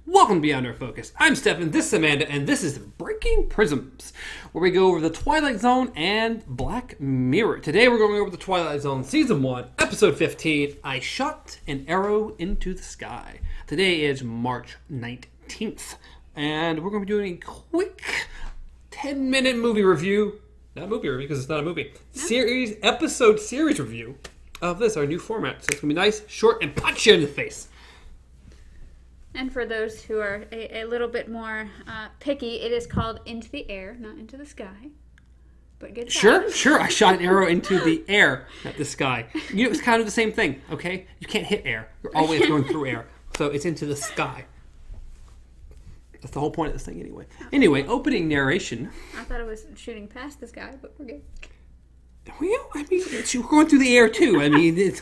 Welcome to Beyond Our Focus. I'm Stefan, this is Amanda, and this is Breaking Prisms, where we go over the Twilight Zone and Black Mirror. Today we're going over the Twilight Zone Season 1, Episode 15, I Shot an Arrow into the Sky. Today is March 19th, and we're going to be doing a quick 10-minute movie review. Not movie review, because it's not a movie. Episode series review of this, our new format. So it's going to be nice, short, and punch you in the face. And for those who are a little bit more picky, it is called Into the Air, not Into the Sky. But good job. Sure. I shot an arrow into the air, not the sky. You know, it's kind of the same thing, okay? You can't hit air. You're always going through air. So it's into the sky. That's the whole point of this thing anyway. Anyway, opening narration. I thought it was shooting past the sky, but we're good. Well, I mean, you're going through the air too. I mean, it's...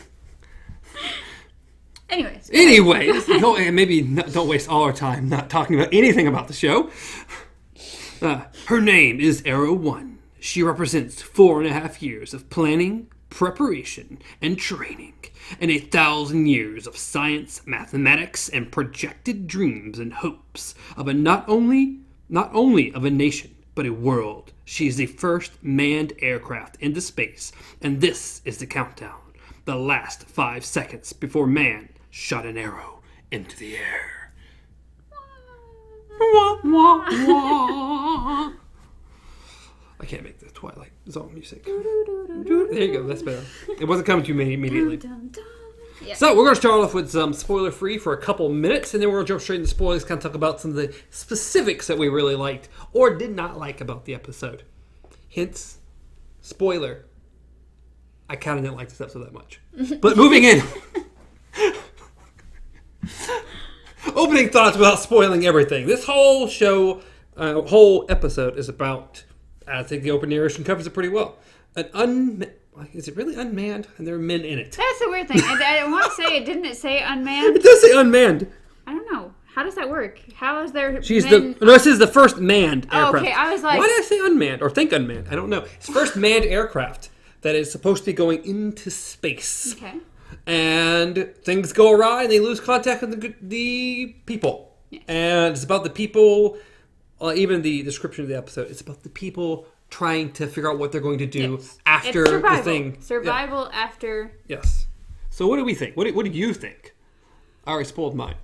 Anyways, don't waste all our time not talking about anything about the show. Her name is Arrow 1. She represents 4.5 years of planning, preparation, and training, and 1,000 years of science, mathematics, and projected dreams and hopes of not only of a nation, but a world. She is the first manned aircraft into space, and this is the countdown. The last 5 seconds before man shot an arrow into the air. Wah, wah, wah. I can't make the Twilight Zone music. There you go, that's better. It wasn't coming to me immediately. Yeah. So we're going to start off with some spoiler-free for a couple minutes, and then we're going to jump straight into spoilers, kind of talk about some of the specifics that we really liked or did not like about the episode. Hence, spoiler, I kind of didn't like this episode that much. But moving in. Opening thoughts without spoiling everything. This whole show, whole episode is about, I think the open narration covers it pretty well. Is it really unmanned? And there are men in it. That's the weird thing. I want to say, didn't it say unmanned? It does say unmanned. I don't know. How does that work? How is there This is the first manned aircraft. Okay, I was like... Why did I say unmanned or think unmanned? I don't know. It's the first manned aircraft that is supposed to be going into space. Okay. And things go awry and they lose contact with the people. Yes. And it's about the people, even the description of the episode, it's about the people trying to figure out what they're going to do after the thing. Survival after. Yes. So what do we think? What do you think? I already spoiled mine.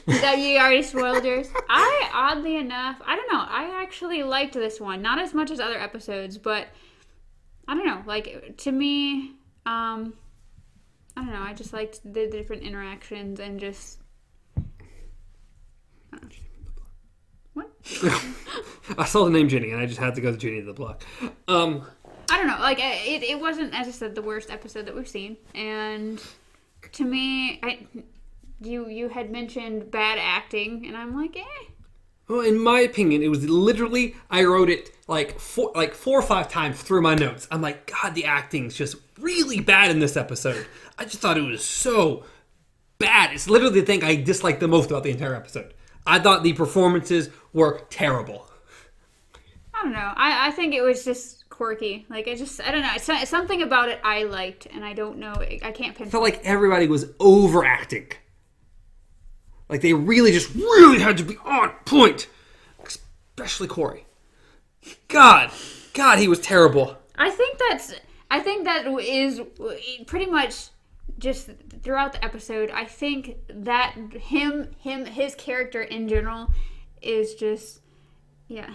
That you already spoiled yours? Oddly enough, I don't know. I actually liked this one. Not as much as other episodes, but I don't know. Like, to me, I don't know. I just liked the different interactions and just... What? I saw the name Ginny and I just had to go to Ginny to the block. I don't know. Like, it wasn't, as I said, the worst episode that we've seen. And to me, you had mentioned bad acting, and I'm like, Well, in my opinion, it was literally, I wrote it like 4 or 5 times through my notes. I'm like, God, the acting's just really bad in this episode. I just thought it was so bad. It's literally the thing I disliked the most about the entire episode. I thought the performances were terrible. I don't know. I think it was just quirky. Like, I don't know. It's something about it I liked, and I don't know. I can't pinpoint. I felt like everybody was overacting. Like, they really had to be on point. Especially Corey. God, he was terrible. I think that is pretty much just throughout the episode. I think that his character in general is just, yeah.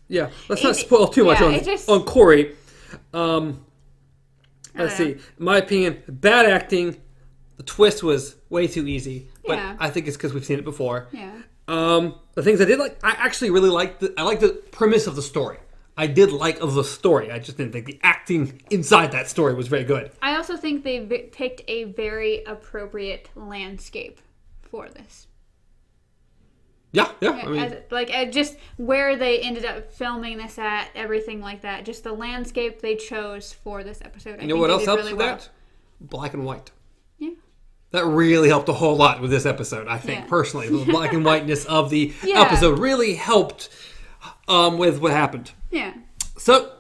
Yeah, let's not spoil too much on Corey. Let's see. In my opinion, bad acting. The twist was way too easy, but I think it's because we've seen it before. Yeah. The things I did like, I actually really liked the premise of the story. I did like the story. I just didn't think the acting inside that story was very good. I also think they picked a very appropriate landscape for this. Yeah. I mean, just where they ended up filming this at, everything like that. Just the landscape they chose for this episode. You know what else helps really with that? Black and white. Yeah. That really helped a whole lot with this episode, I think, personally. The black and whiteness of the episode really helped with what happened. Yeah. So,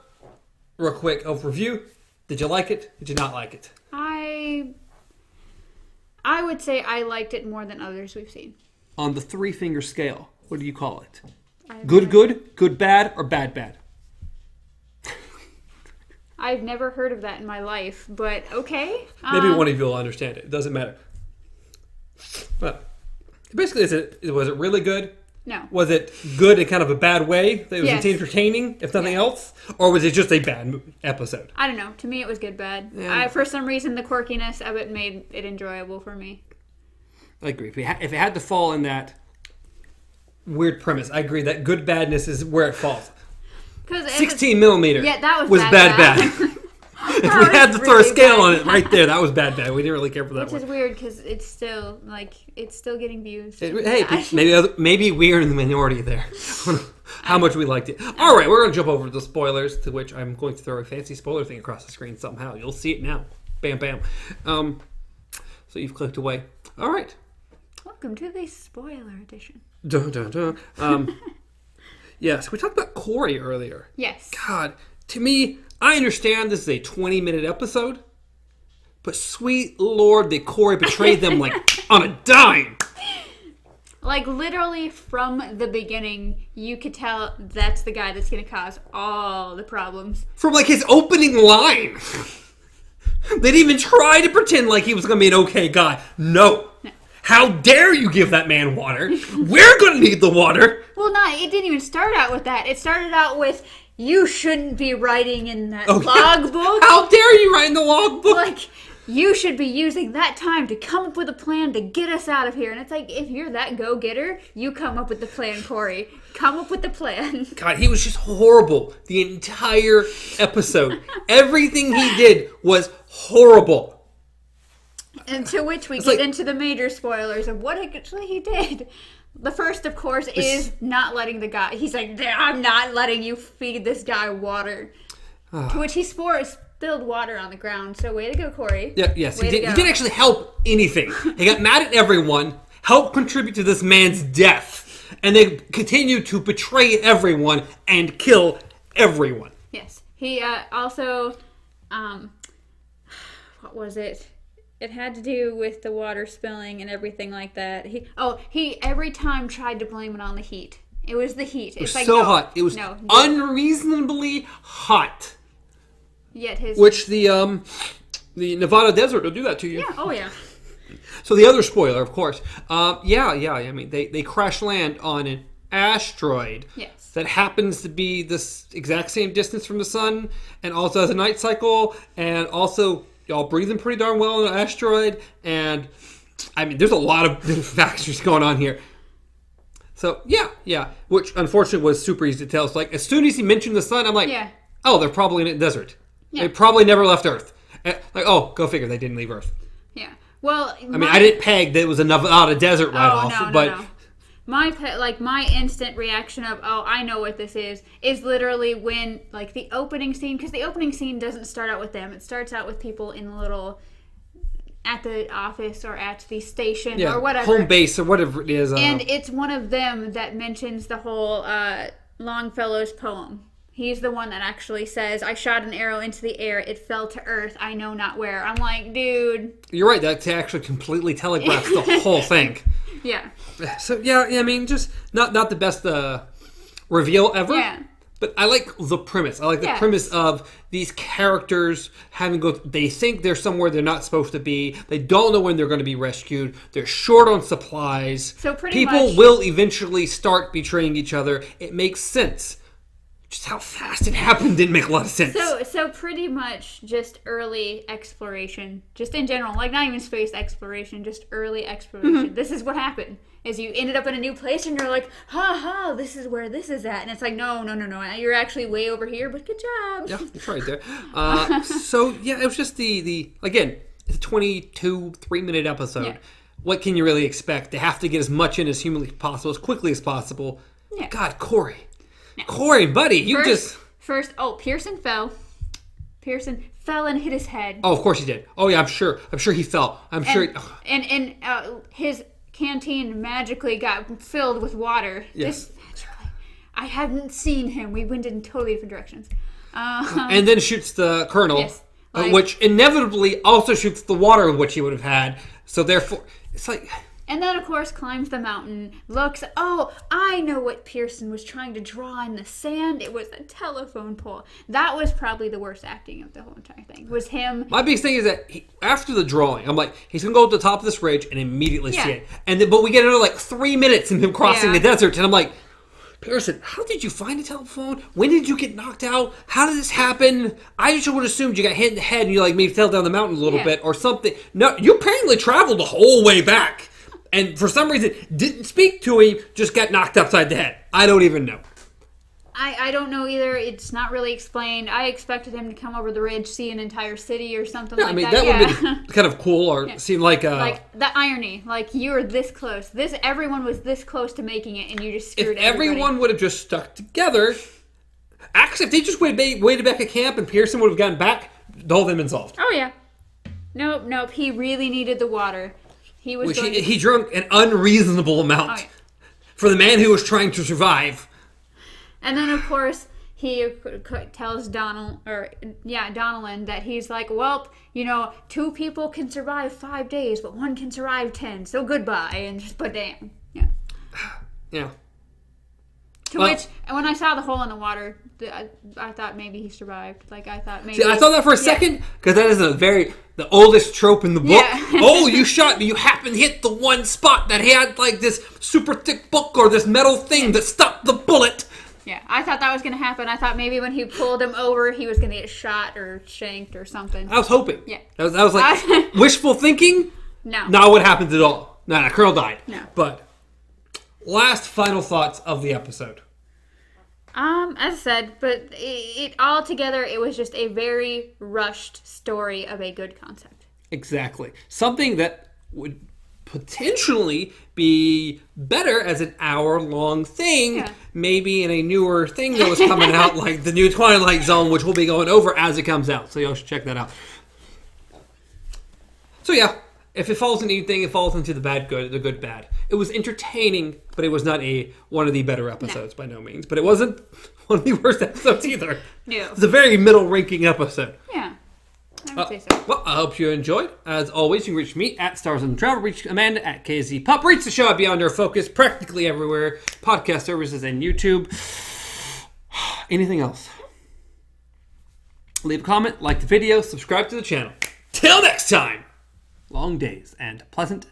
real quick overview. Did you like it? Did you not like it? I would say I liked it more than others we've seen. on the 3-finger scale, what do you call it? Good, Good, bad, or bad, bad? I've never heard of that in my life, but okay. Maybe one of you will understand it. It doesn't matter. But basically, was it really good? No. Was it good in kind of a bad way? That it was Yes. entertaining, if nothing else? Or was it just a bad episode? I don't know. To me, it was good, bad. Yeah. For some reason, the quirkiness of it made it enjoyable for me. I agree. If it had to fall in that weird premise, I agree that good badness is where it falls. 16 millimeter. Yeah, that was bad. If we had to throw a really scale bad. on it right there, that was bad. We didn't really care for that Which one. is weird because it's still getting views. Hey, maybe we are in the minority there. How much we liked it. All right, we're going to jump over to the spoilers, to which I'm going to throw a fancy spoiler thing across the screen somehow. You'll see it now. Bam, bam. So you've clicked away. All right. Welcome to the spoiler edition. Dun, dun, dun. Yes, we talked about Corey earlier. Yes. God, to me, I understand this is a 20-minute episode, but sweet Lord, that Corey betrayed them like on a dime. Like, literally from the beginning, you could tell that's the guy that's going to cause all the problems. From like his opening line. They didn't even try to pretend like he was going to be an okay guy. No. How dare you give that man water? We're going to need the water. Well, it didn't even start out with that. It started out with, you shouldn't be writing in that logbook. How dare you write in the logbook? Like, you should be using that time to come up with a plan to get us out of here. And it's like, if you're that go-getter, you come up with the plan, Corey. Come up with the plan. God, he was just horrible the entire episode. Everything he did was horrible. And to which we get into the major spoilers of what actually he did. The first, of course, is not letting the guy... He's like, I'm not letting you feed this guy water. To which he spilled water on the ground. So way to go, Corey. Yeah, yes, he didn't actually help anything. He got mad at everyone, helped contribute to this man's death, and then continued to betray everyone and kill everyone. Yes. He also... what was it? It had to do with the water spilling and everything like that. He every time tried to blame it on the heat. It was the heat. It was hot. It was unreasonably hot. Yet which the Nevada desert will do that to you. Yeah. Oh yeah. So the other spoiler, of course. Yeah. I mean, they crash land on an asteroid. Yes. That happens to be this exact same distance from the sun, and also has a night cycle, and also y'all breathing pretty darn well on an asteroid, and I mean, there's a lot of factors going on here. So yeah, which unfortunately was super easy to tell. So like as soon as he mentioned the sun, I'm like, oh, they're probably in a desert. Yeah. They probably never left Earth. Like, oh, go figure, they didn't leave Earth. Yeah. Well, I mean, I didn't peg that it was not a desert right off, but. No. My instant reaction of, I know what this is literally when, like, the opening scene, because the opening scene doesn't start out with them. It starts out with people in the little, at the office or at the station or whatever. Home base or whatever it is. And it's one of them that mentions the whole Longfellow's poem. He's the one that actually says, I shot an arrow into the air, it fell to earth, I know not where. I'm like, dude. You're right, that actually completely telegraphs the whole thing. Yeah. So, I mean, just not the best reveal ever. Yeah. But I like the premise. I like the premise of these characters they think they're somewhere they're not supposed to be. They don't know when they're going to be rescued. They're short on supplies. So people will eventually start betraying each other. It makes sense. Just how fast it happened didn't make a lot of sense. So pretty much just early exploration, just in general, like not even space exploration, just early exploration. Mm-hmm. This is what happened. Is you ended up in a new place and you're like, this is where this is at. And it's like, no, you're actually way over here, but good job. Yeah, it's right there. It was just again, it's a 3-minute episode. Yeah. What can you really expect? They have to get as much in as humanly possible, as quickly as possible. Yeah. God, Corey. No. Corey, buddy, Pearson fell. Pearson fell and hit his head. Oh, of course he did. Oh yeah, I'm sure he fell. And his canteen magically got filled with water. Yes. I hadn't seen him. We went in totally different directions. And then shoots the colonel, yes, which inevitably also shoots the water which he would have had. So therefore, it's like And then, of course, climbs the mountain, looks, oh, I know what Pearson was trying to draw in the sand. It was a telephone pole. That was probably the worst acting of the whole entire thing, was him. My biggest thing is that after the drawing, I'm like, he's going to go to the top of this ridge and immediately see it. But we get another, 3 minutes of him crossing the desert, and I'm like, Pearson, how did you find a telephone? When did you get knocked out? How did this happen? I just would have assumed you got hit in the head and you, maybe fell down the mountain a little bit or something. No, you apparently traveled the whole way back. And for some reason, didn't speak to him, just got knocked upside the head. I don't even know. I don't know either. It's not really explained. I expected him to come over the ridge, see an entire city or something like that. That would have been kind of cool or seem like... like, the irony. Like, you were this close. Everyone was this close to making it, and you just screwed everybody. If everyone would have just stuck together... Actually, if they just waited back at camp and Pearson would have gotten back, the whole thing been solved. Oh, yeah. Nope. He really needed the water. He drank an unreasonable amount for the man who was trying to survive. And then, of course, he tells Donaldin that he's like, well, 2 people can survive 5 days, but 1 can survive 10. So goodbye, and just put down. Yeah. Yeah. To which, and when I saw the hole in the water, I thought maybe he survived. I thought maybe. See, I thought that for a second because that is the oldest trope in the book. Yeah. Oh, you shot me. You happened to hit the one spot that had this super thick book or this metal thing that stopped the bullet. Yeah, I thought that was going to happen. I thought maybe when he pulled him over, he was going to get shot or shanked or something. I was hoping. Yeah. That was wishful thinking. No. Not what happened at all. No, Colonel died. No. But last final thoughts of the episode. As I said, but it all together, it was just a very rushed story of a good concept. Exactly. Something that would potentially be better as an hour-long thing, maybe in a newer thing that was coming out, like the new Twilight Zone, which we'll be going over as it comes out. So y'all should check that out. So yeah, if it falls into anything, it falls into the bad good, the good bad. It was entertaining, but it was not one of the better episodes by no means. But it wasn't one of the worst episodes either. No. It's a very middle-ranking episode. Yeah. I would say so. Well, I hope you enjoyed. As always, you can reach me at Stars on Travel, reach Amanda at KZPup, reach the show at Beyond Our Focus, practically everywhere, podcast services and YouTube. Anything else? Leave a comment, like the video, subscribe to the channel. Till next time, long days and pleasant